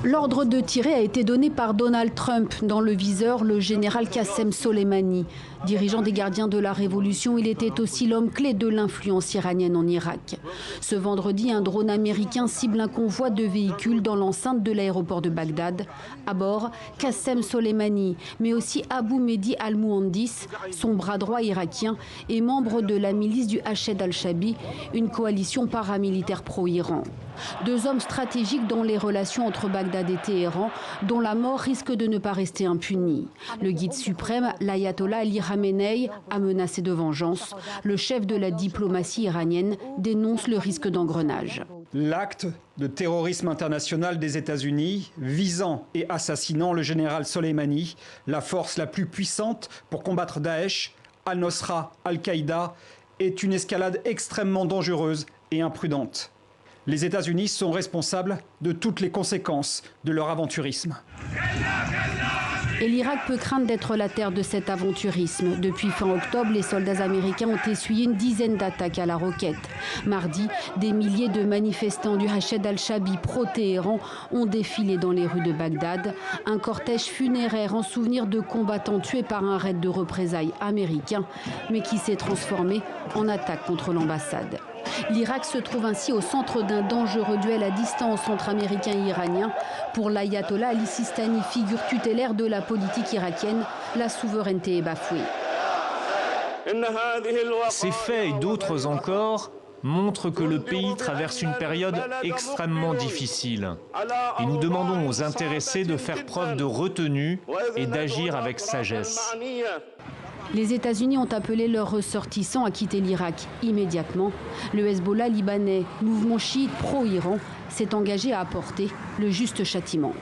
L'ordre de tirer a été donné par Donald Trump. Dans le viseur, le général Qassem Soleimani. Dirigeant des gardiens de la Révolution, il était aussi l'homme clé de l'influence iranienne en Irak. Ce vendredi, un drone américain cible un convoi de véhicules dans l'enceinte de l'aéroport de Bagdad. À bord, Qassem Soleimani, mais aussi Abu Mehdi al-Muhandis, son bras droit irakien et membre de la milice du Hached al-Shabi, une coalition paramilitaire pro-Iran. Deux hommes stratégiques dans les relations entre Bagdad et Téhéran, dont la mort risque de ne pas rester impunie. Le guide suprême, l'ayatollah Ali Khamenei, a menacé de vengeance. Le chef de la diplomatie iranienne dénonce le risque d'engrenage. L'acte de terrorisme international des États-Unis visant et assassinant le général Soleimani, la force la plus puissante pour combattre Daesh, Al-Nosra, Al-Qaïda, est une escalade extrêmement dangereuse et imprudente. Les États-Unis sont responsables de toutes les conséquences de leur aventurisme. Et l'Irak peut craindre d'être la terre de cet aventurisme. Depuis fin octobre, les soldats américains ont essuyé une dizaine d'attaques à la roquette. Mardi, des milliers de manifestants du Hached al-Shabi pro-Téhéran ont défilé dans les rues de Bagdad. Un cortège funéraire en souvenir de combattants tués par un raid de représailles américain, mais qui s'est transformé en attaque contre l'ambassade. L'Irak se trouve ainsi au centre d'un dangereux duel à distance entre Américains et Iraniens. Pour l'ayatollah Ali Sistani, figure tutélaire de la politique irakienne, la souveraineté est bafouée. Ces faits et d'autres encore montrent que le pays traverse une période extrêmement difficile. Et nous demandons aux intéressés de faire preuve de retenue et d'agir avec sagesse. Les États-Unis ont appelé leurs ressortissants à quitter l'Irak immédiatement. Le Hezbollah libanais, mouvement chiite pro-Iran, s'est engagé à apporter le juste châtiment.